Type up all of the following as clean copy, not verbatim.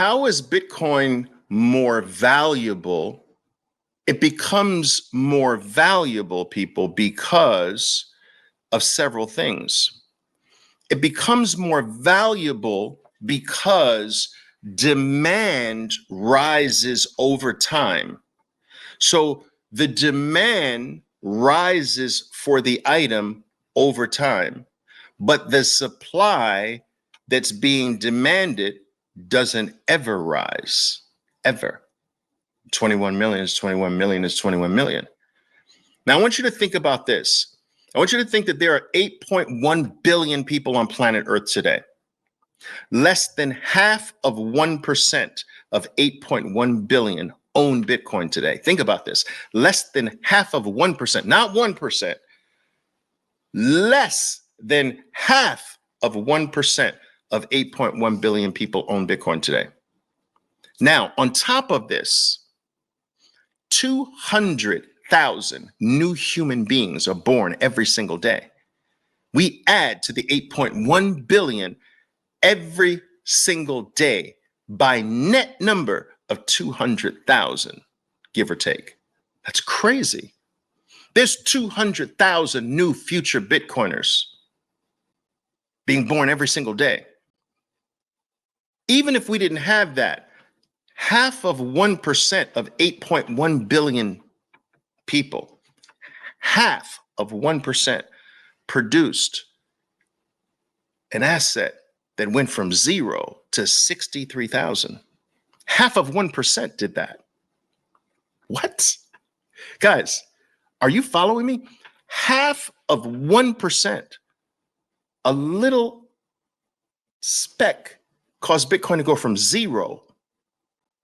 how is Bitcoin more valuable? It becomes more valuable, people, because of several things. It becomes more valuable because demand rises over time. So the demand rises for the item over time, but the supply that's being demanded doesn't ever rise, ever. 21 million is 21 million is 21 million. Now, I want you to think about this. I want you to think that there are 8.1 billion people on planet Earth today. Less than half of 1% of 8.1 billion own Bitcoin today. Think about this. Less than half of 1%, not 1%, less than half of 1% of 8.1 billion people own Bitcoin today. Now, on top of this, 200,000 new human beings are born every single day. We add to the 8.1 billion every single day by net number of 200,000, give or take. That's crazy. There's 200,000 new future Bitcoiners being born every single day. Even if we didn't have that, half of 1% of 8.1 billion people, half of 1% produced an asset that went from 0 to 63,000. Half of 1% did that. What? Guys, are you following me? Half of 1%, a little speck, caused Bitcoin to go from 0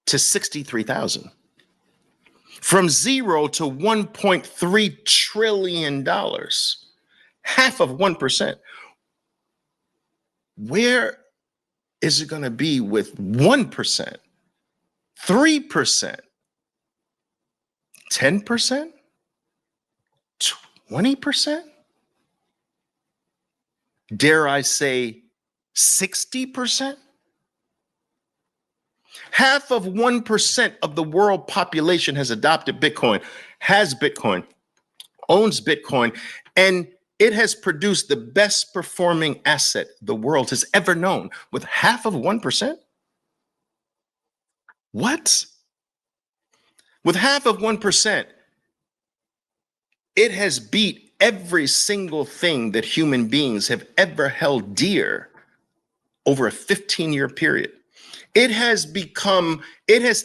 to 63,000. From 0 to $1.3 trillion. Half of 1%. Where is it going to be with 1%, 3%, 10%, 20%? Dare I say 60%? Half of 1% of the world population has adopted Bitcoin, has Bitcoin, owns Bitcoin, and it has produced the best performing asset the world has ever known with half of 1%. What? With half of 1%, it has beat every single thing that human beings have ever held dear over a 15-year period. It has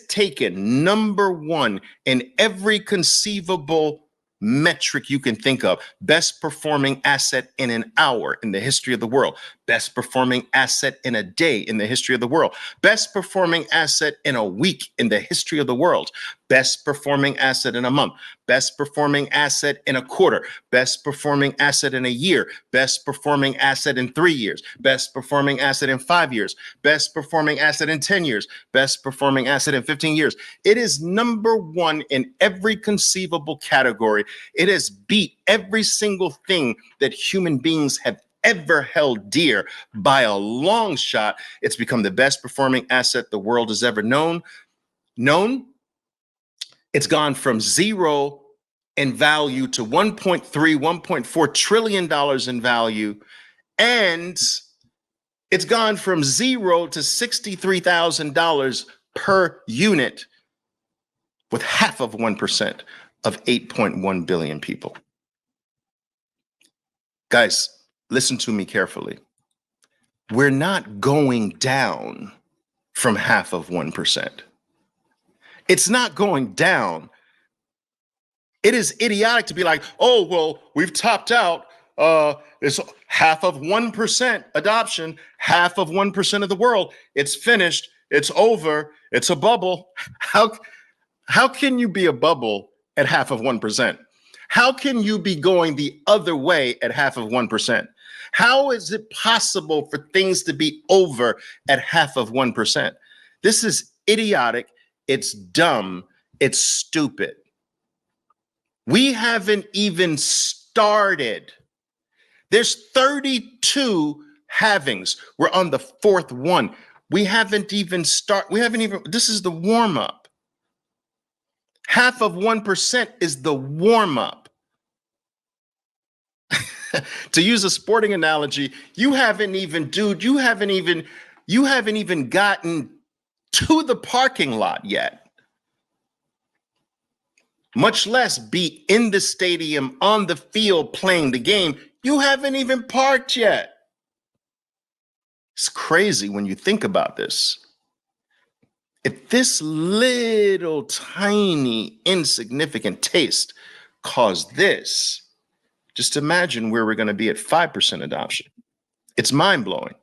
taken number one in every conceivable metric you can think of. Best performing asset in an hour in the history of the world. Best performing asset in a day in the history of the world. Best performing asset in a week in the history of the world. Best performing asset in a month. Best performing asset in a quarter. Best performing asset in a year. Best performing asset in 3 years. Best performing asset in 5 years. Best performing asset in 10 years. Best performing asset in 15 years. It is number one in every conceivable category. It has beat every single thing that human beings have ever held dear by a long shot. It's become the best performing asset the world has ever known. It's gone from 0 in value to 1.3, $1.4 trillion in value. And it's gone from 0 to $63,000 per unit with half of 1% of 8.1 billion people. Guys, listen to me carefully. We're not going down from half of 1%. It's not going down. It is idiotic to be like, oh, well, we've topped out. It's half of 1% adoption, half of 1% of the world. It's finished. It's over. It's a bubble. How can you be a bubble at half of 1%? How can you be going the other way at half of 1%? How is it possible for things to be over at half of 1%? This is idiotic. It's dumb. It's stupid. We haven't even started. There's 32 halvings. We're on the fourth one. We haven't even, this is the warm up. Half of 1% is the warm up. To use a sporting analogy, you haven't even gotten to the parking lot yet, much less be in the stadium on the field playing the game. You haven't even parked yet. It's crazy when you think about this. If this little tiny insignificant taste caused this, just imagine where we're going to be at 5% adoption. It's mind-blowing.